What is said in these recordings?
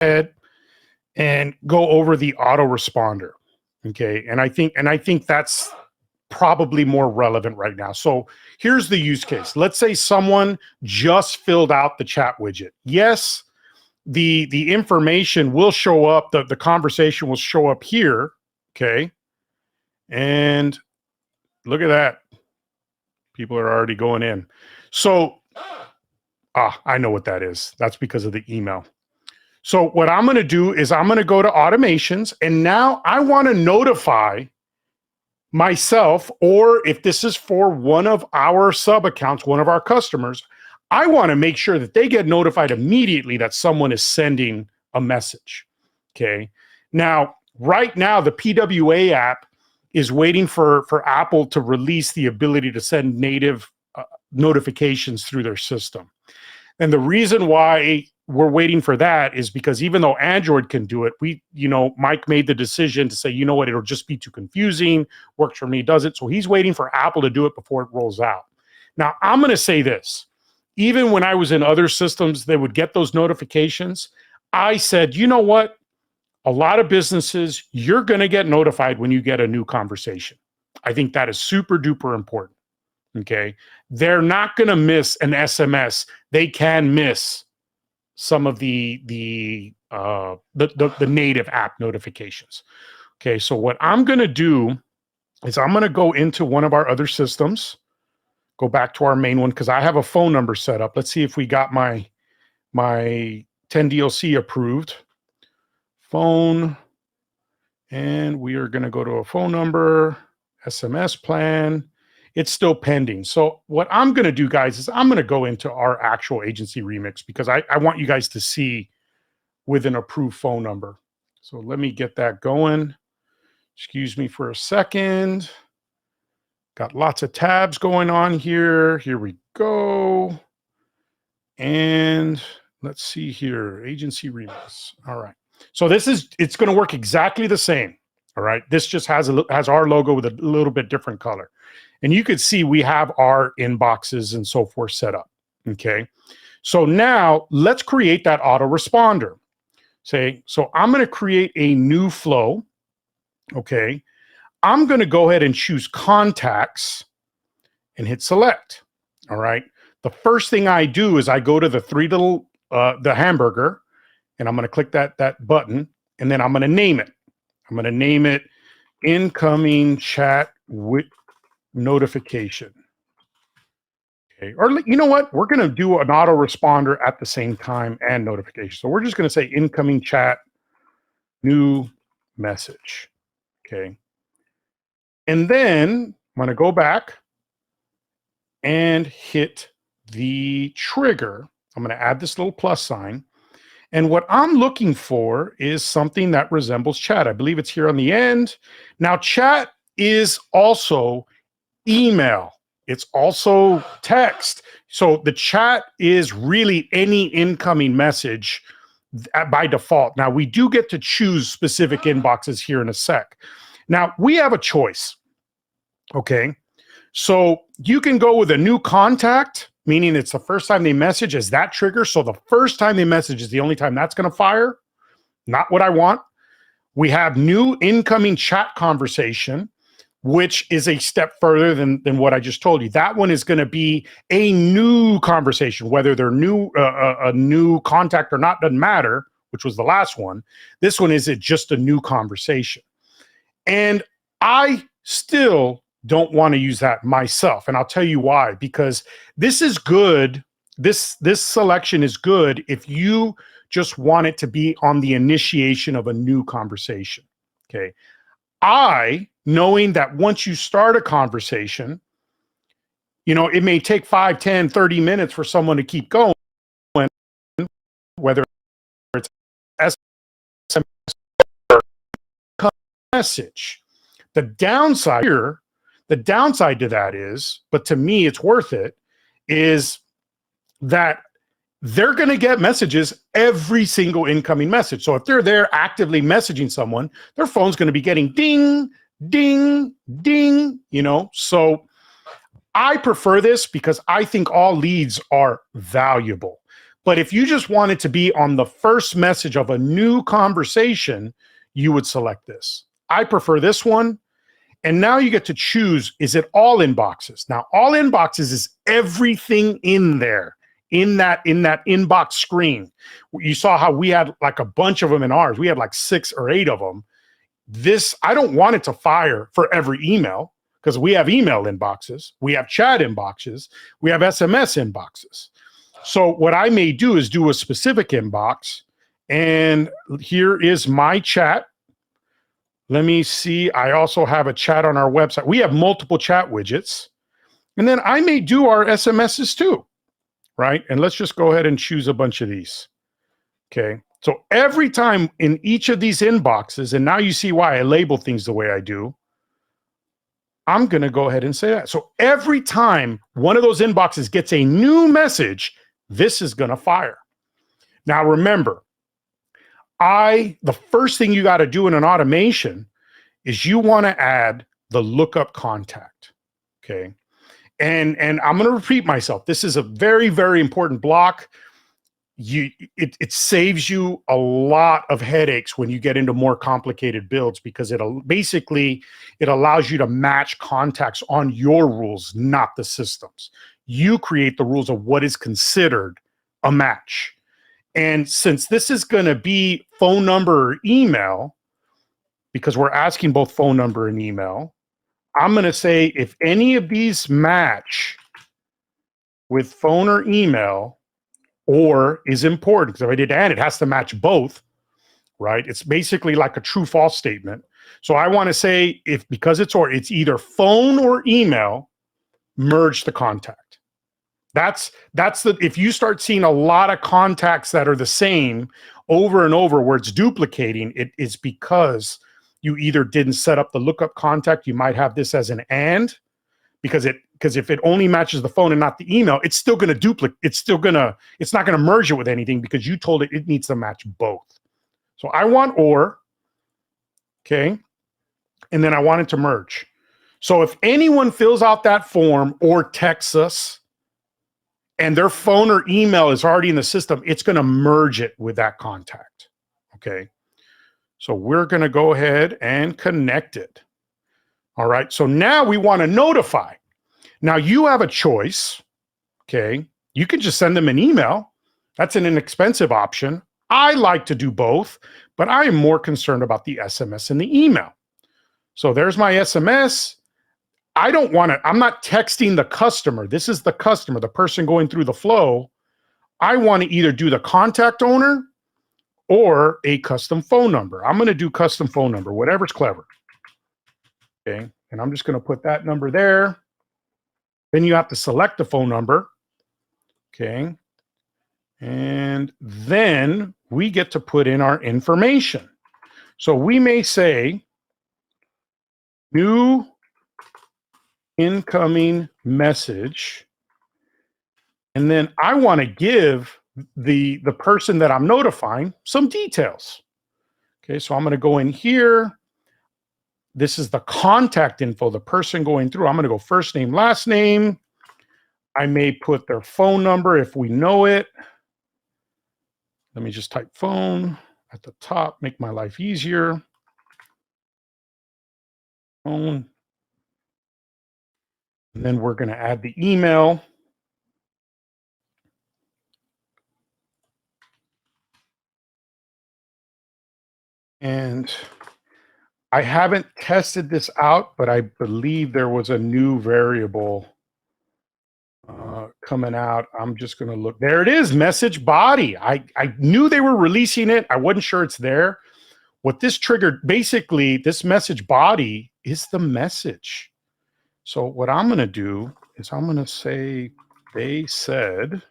ahead and go over the autoresponder. Okay, and I think that's probably more relevant right now. So here's the use case. Let's say someone just filled out the chat widget. Yes, the information will show up, the conversation will show up here. Okay, and look at that. People are already going in. So, I know what that is. That's because of the email. So what I'm going to do is I'm going to go to automations, and now I want to notify myself, or if this is for one of our sub accounts, one of our customers, I want to make sure that they get notified immediately that someone is sending a message. Okay. Now, right now, the PWA app is waiting for Apple to release the ability to send native notifications through their system. And the reason why we're waiting for that is because even though Android can do it, Mike made the decision to say, you know what, it'll just be too confusing, works for me, does it? So he's waiting for Apple to do it before it rolls out. Now, I'm going to say this. Even when I was in other systems, they would get those notifications. I said, you know what? A lot of businesses, you're going to get notified when you get a new conversation. I think that is super duper important. Okay. They're not going to miss an SMS. They can miss some of the native app notifications. Okay. So what I'm going to do is I'm going to go into one of our other systems, go back to our main one, because I have a phone number set up. Let's see if we got my 10DLC approved. Phone, and we are going to go to a phone number, SMS plan. It's still pending. So what I'm going to do, guys, is I'm going to go into our actual agency remix, because I want you guys to see with an approved phone number. So let me get that going. Excuse me for a second. Got lots of tabs going on here. Here we go. And let's see here, agency remix. All right. So it's going to work exactly the same. All right. This just has our logo with a little bit different color. And you could see we have our inboxes and so forth set up. Okay. So now let's create that autoresponder. So I'm going to create a new flow. Okay. I'm going to go ahead and choose contacts and hit select. All right. The first thing I do is I go to the the hamburger, and I'm going to click that button, and then I'm going to name it. I'm going to name it incoming chat with notification. Okay. Or you know what? We're going to do an autoresponder at the same time and notification. So we're just going to say incoming chat, new message. Okay. And then I'm going to go back and hit the trigger. I'm going to add this little plus sign. And what I'm looking for is something that resembles chat. I believe it's here on the end. Now, chat is also email. It's also text. So the chat is really any incoming message by default. Now, we do get to choose specific inboxes here in a sec. Now, we have a choice. Okay. So you can go with a new contact, meaning it's the first time they message as that trigger. So the first time they message is the only time that's going to fire. Not what I want. We have new incoming chat conversation, which is a step further than what I just told you. That one is going to be a new conversation, whether they're a new contact or not, doesn't matter, which was the last one. This one is just a new conversation. And I still don't want to use that myself. And I'll tell you why, because this is good. This selection is good if you just want it to be on the initiation of a new conversation. Okay. Knowing that once you start a conversation, it may take 5, 10, 30 minutes for someone to keep going, whether it's SMS or message. The downside to that is, but to me it's worth it, is that they're going to get messages every single incoming message. So if they're there actively messaging someone, their phone's going to be getting ding, ding, ding, So I prefer this because I think all leads are valuable. But if you just wanted to be on the first message of a new conversation, you would select this. I prefer this one. And now you get to choose, is it all inboxes? Now, all inboxes is everything in there, in that inbox screen. You saw how we had like a bunch of them in ours. We had like 6 or 8 of them. This, I don't want it to fire for every email because we have email inboxes, we have chat inboxes, we have SMS inboxes. So what I may do is do a specific inbox, and here is my chat. Let me see. I also have a chat on our website. We have multiple chat widgets. And then I may do our SMSs too, right? And let's just go ahead and choose a bunch of these. Okay. So every time in each of these inboxes, and now you see why I label things the way I do, I'm going to go ahead and say that. So every time one of those inboxes gets a new message, this is going to fire. Now, remember, the first thing you got to do in an automation is you want to add the lookup contact. Okay. And I'm going to repeat myself. This is a very, very important block. It saves you a lot of headaches when you get into more complicated builds, because it allows you to match contacts on your rules, not the system's. You create the rules of what is considered a match. And since this is going to be phone number or email, because we're asking both phone number and email, I'm going to say if any of these match with phone or email, or is important, because if I did and, it has to match both, right? It's basically like a true false statement. So I want to say because it's either phone or email, merge the contact. If you start seeing a lot of contacts that are the same over and over where it's duplicating, it is because you either didn't set up the lookup contact. You might have this as an and, because if it only matches the phone and not the email, it's still going to duplicate. It's not going to merge it with anything because you told it needs to match both. So I want or, okay, and then I want it to merge. So if anyone fills out that form or texts us, and their phone or email is already in the system, it's going to merge it with that contact. Okay. So we're going to go ahead and connect it. All right. So now we want to notify. Now you have a choice. Okay. You can just send them an email. That's an inexpensive option. I like to do both, but I am more concerned about the SMS and the email. So there's my SMS. I'm not texting the customer. This is the customer, the person going through the flow. I want to either do the contact owner or a custom phone number. I'm going to do custom phone number, whatever's clever. Okay. And I'm just going to put that number there. Then you have to select the phone number. Okay. And then we get to put in our information. So we may say new incoming message, and then I want to give the person that I'm notifying some details. Okay, so I'm going to go in here. This is the contact info, the person going through. I'm going to go first name, last name. I may put their phone number if we know it. Let me just type phone at the top, make my life easier. Phone. And then we're going to add the email. And I haven't tested this out, but I believe there was a new variable coming out. I'm just going to look. There it is, message body. I knew they were releasing it. I wasn't sure it's there. What this triggered, basically, this message body is the message. So what I'm going to do is I'm going to say, they said,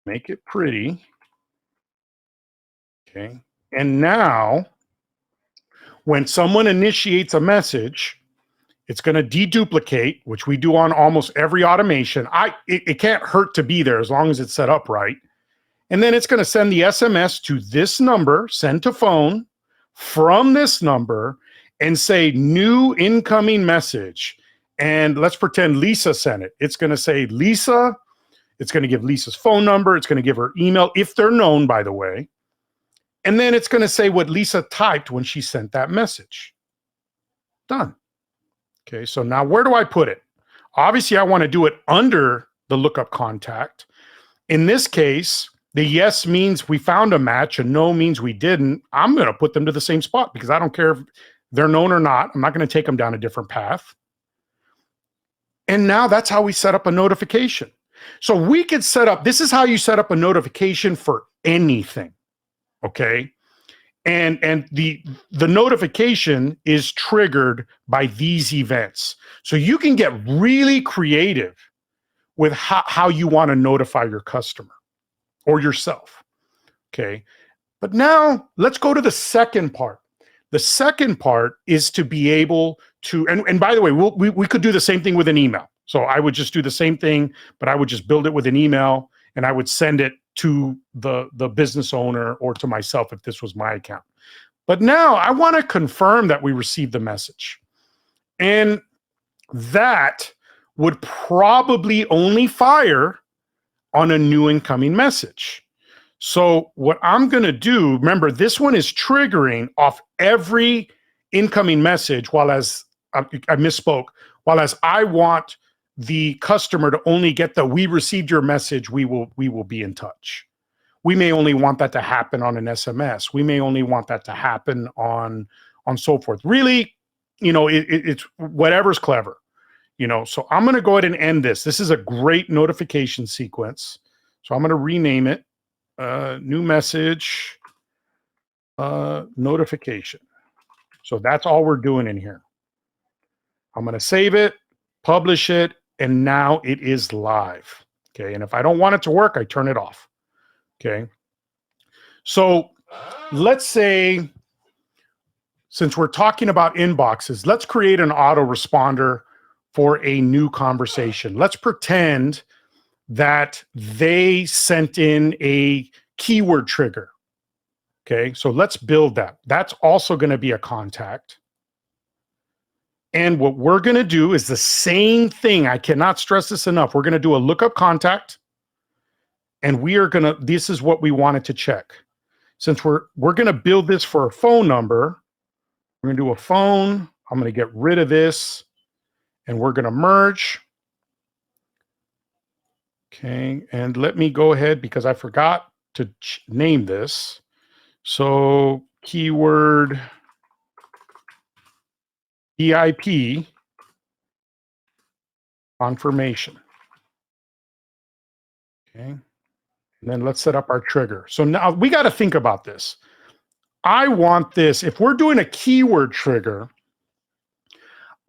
make it pretty. Okay. And now, when someone initiates a message, it's going to deduplicate, which we do on almost every automation. It can't hurt to be there as long as it's set up right. And then it's going to send the SMS to this number, send to phone, from this number, and say new incoming message. And let's pretend Lisa sent it. It's going to say, Lisa, It's going to give Lisa's phone number. It's going to give her email, if they're known, by the way. And then it's going to say what Lisa typed when she sent that message. Done. Okay, so now where do I put it? Obviously, I want to do it under the lookup contact. In this case, the yes means we found a match and no means we didn't. I'm going to put them to the same spot because I don't care if they're known or not. I'm not going to take them down a different path. And now that's how we set up a notification. So we could set up, this is how you set up a notification for anything, okay? And the notification is triggered by these events. So you can get really creative with how you want to notify your customer or yourself, okay? But now let's go to the second part. The second part is to be able to, and by the way, we could do the same thing with an email. So I would just do the same thing, but I would just build it with an email and I would send it to the business owner or to myself if this was my account. But now I want to confirm that we received the message. And that would probably only fire on a new incoming message. So what I'm going to do, remember, this one is triggering off every incoming message, while as I misspoke, while as I want the customer to only get the "we received your message, we will be in touch." We may only want that to happen on an SMS. We may only want that to happen on so forth. Really, you know, it's whatever's clever, you know. So I'm going to go ahead and end this. This is a great notification sequence. So I'm going to rename it. New message, notification. So that's all we're doing in here. I'm going to save it, publish it, and now it is live. Okay. And if I don't want it to work, I turn it off. Okay. So let's say, since we're talking about inboxes, let's create an autoresponder for a new conversation. Let's pretend that they sent in a keyword trigger. Okay, so let's build that. That's also going to be a contact. And what we're going to do is the same thing. I cannot stress this enough. We're going to do a lookup contact. And we are going to, this is what we wanted to check. Since we're going to build this for a phone number, we're going to do a phone. I'm going to get rid of this. And we're going to merge. Okay, and let me go ahead because I forgot to name this. So keyword VIP confirmation. Okay, and then let's set up our trigger. So now we got to think about this. I want this, if we're doing a keyword trigger,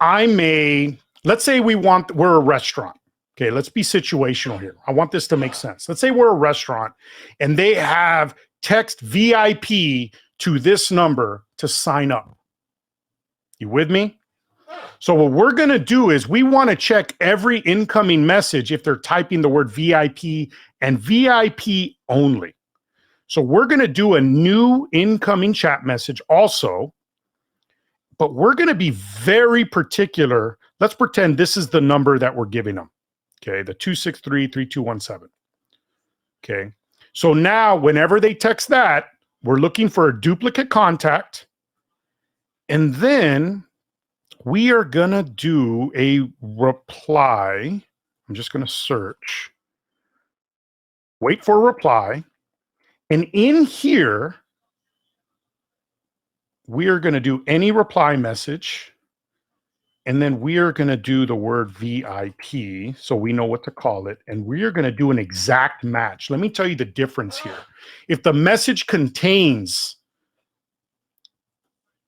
I may, let's say we're a restaurant. Okay, let's be situational here. I want this to make sense. Let's say we're a restaurant and they have text VIP to this number to sign up. You with me? So what we're going to do is we want to check every incoming message if they're typing the word VIP and VIP only. So we're going to do a new incoming chat message also, but we're going to be very particular. Let's pretend this is the number that we're giving them. Okay, the 263-3217. Okay, so now whenever they text that, we're looking for a duplicate contact. And then we are going to do a reply. I'm just going to search. Wait for a reply. And in here, we are going to do any reply message. And then we are going to do the word VIP, so we know what to call it. And we are going to do an exact match. Let me tell you the difference here. If the message contains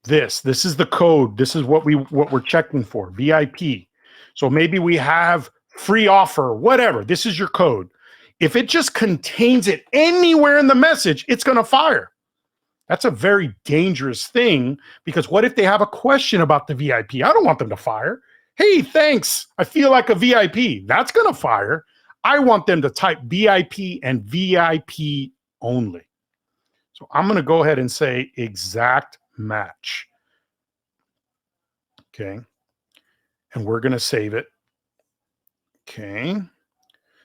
this is the code. This is what we're checking for, VIP. So maybe we have free offer, whatever. This is your code. If it just contains it anywhere in the message, it's going to fire. That's a very dangerous thing, because what if they have a question about the VIP? I don't want them to fire. Hey, thanks. I feel like a VIP. That's going to fire. I want them to type VIP and VIP only. So I'm going to go ahead and say exact match. Okay. And we're going to save it. Okay.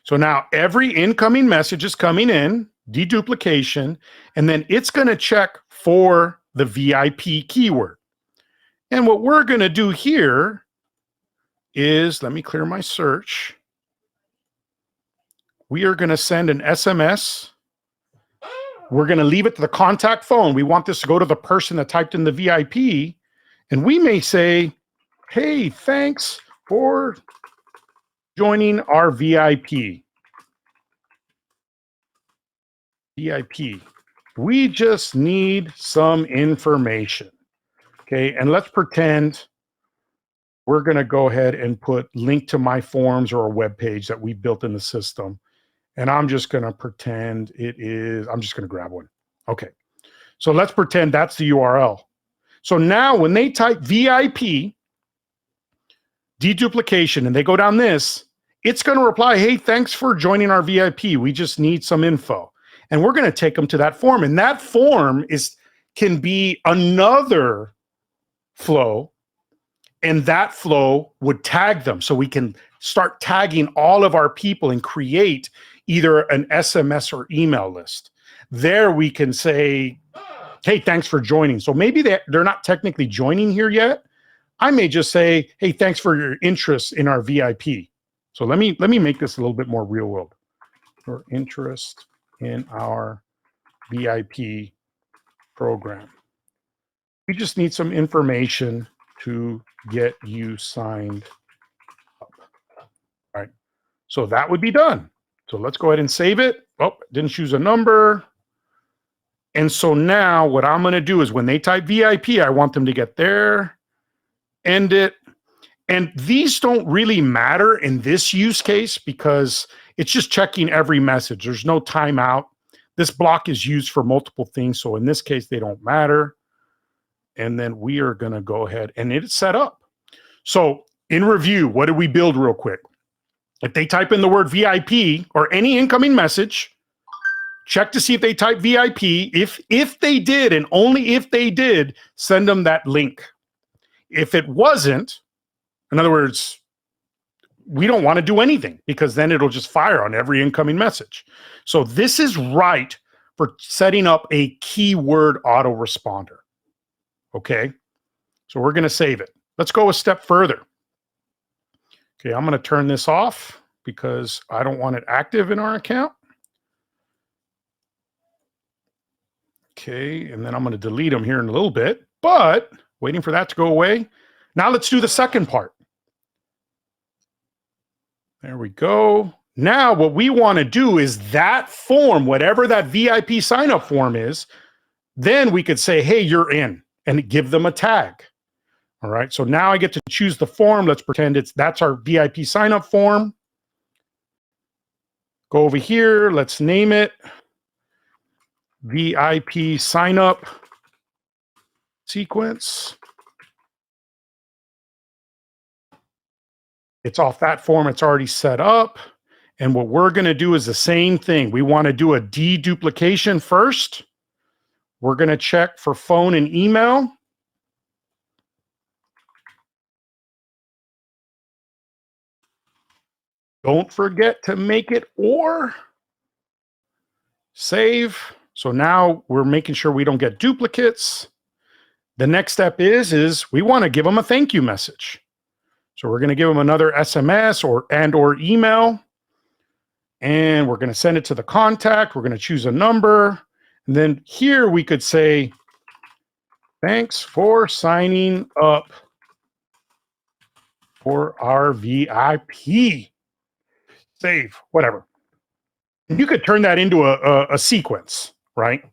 So now every incoming message is coming in, deduplication, and then it's going to check for the VIP keyword. And what we're going to do here is, let me clear my search. We are going to send an SMS. We're going to leave it to the contact phone. We want this to go to the person that typed in the VIP. And we may say, hey, thanks for joining our VIP. VIP. We just need some information. Okay, and let's pretend we're going to go ahead and put link to my forms or a web page that we built in the system. And I'm just going to pretend it is, I'm just going to grab one. Okay, so let's pretend that's the URL. So now when they type VIP, deduplication, and they go down this, it's going to reply, hey, thanks for joining our VIP. We just need some info. And we're going to take them to that form. And that form can be another flow. And that flow would tag them. So we can start tagging all of our people and create either an SMS or email list. There we can say, hey, thanks for joining. So maybe they're not technically joining here yet. I may just say, hey, thanks for your interest in our VIP. So let me make this a little bit more real world. Your interest in our VIP program. We just need some information to get you signed up. All right. So that would be done. So let's go ahead and save it. Oh, didn't choose a number. And so now what I'm going to do is when they type VIP, I want them to get there, end it. And these don't really matter in this use case because it's just checking every message. There's no timeout. This block is used for multiple things. So in this case, they don't matter. And then we are going to go ahead and it's set up. So in review, what did we build real quick? If they type in the word VIP or any incoming message, check to see if they type VIP. If they did, and only if they did, send them that link. If it wasn't, in other words, we don't want to do anything because then it'll just fire on every incoming message. So this is right for setting up a keyword autoresponder. Okay, so we're going to save it. Let's go a step further. Okay, I'm going to turn this off because I don't want it active in our account. Okay, and then I'm going to delete them here in a little bit, but waiting for that to go away. Now let's do the second part. There we go. Now what we want to do is that form, whatever that VIP sign up form is, then we could say, hey, you're in, and give them a tag. All right, so now I get to choose the form. Let's pretend that's our VIP sign up form. Go over here, let's name it VIP sign up sequence. It's off that form, it's already set up. And what we're going to do is the same thing. We want to do a deduplication first. We're going to check for phone and email. Don't forget to make it or. Save. So now we're making sure we don't get duplicates. The next step is we want to give them a thank you message. So we're going to give them another SMS or email. And we're going to send it to the contact. We're going to choose a number. And then here we could say, thanks for signing up for our VIP. Save, whatever. You could turn that into a sequence, right?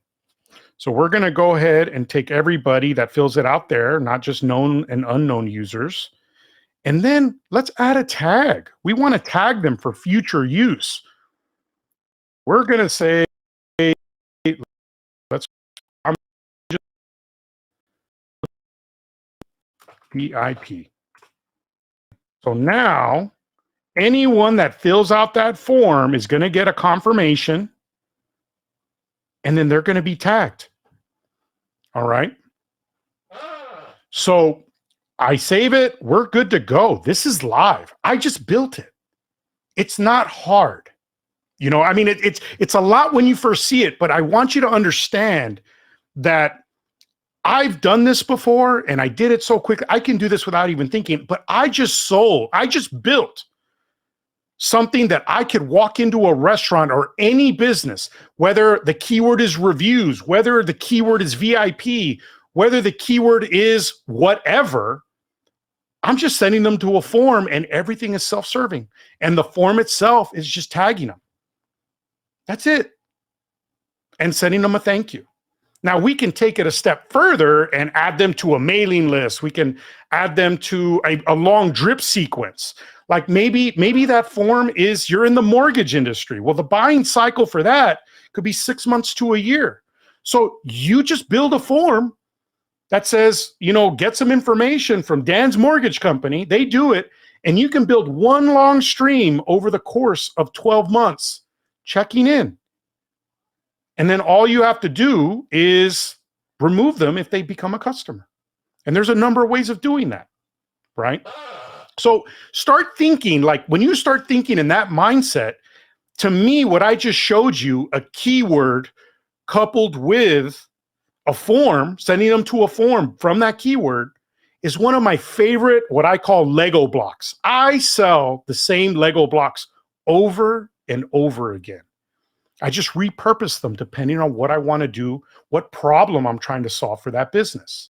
So we're going to go ahead and take everybody that fills it out there, not just known and unknown users. And then let's add a tag. We want to tag them for future use. We're going to say, I'm just VIP. So now anyone that fills out that form is going to get a confirmation, and then they're going to be tagged. All right. So I save it. We're good to go. This is live. I just built it. It's not hard. You know, I mean, it's a lot when you first see it, but I want you to understand that I've done this before and I did it so quick. I can do this without even thinking, but I just built something that I could walk into a restaurant or any business, whether the keyword is reviews, whether the keyword is VIP, whether the keyword is whatever. I'm just sending them to a form and everything is self-serving. And the form itself is just tagging them. That's it. And sending them a thank you. Now we can take it a step further and add them to a mailing list. We can add them to a long drip sequence. Like maybe that form is, you're in the mortgage industry. Well, the buying cycle for that could be 6 months to a year. So you just build a form that says, you know, get some information from Dan's mortgage company. They do it. And you can build one long stream over the course of 12 months, checking in. And then all you have to do is remove them if they become a customer. And there's a number of ways of doing that, right? So start thinking, like when you start thinking in that mindset, to me, what I just showed you, a keyword coupled with a form, sending them to a form from that keyword, is one of my favorite, what I call Lego blocks. I sell the same Lego blocks over and over again. I just repurpose them depending on what I want to do, what problem I'm trying to solve for that business.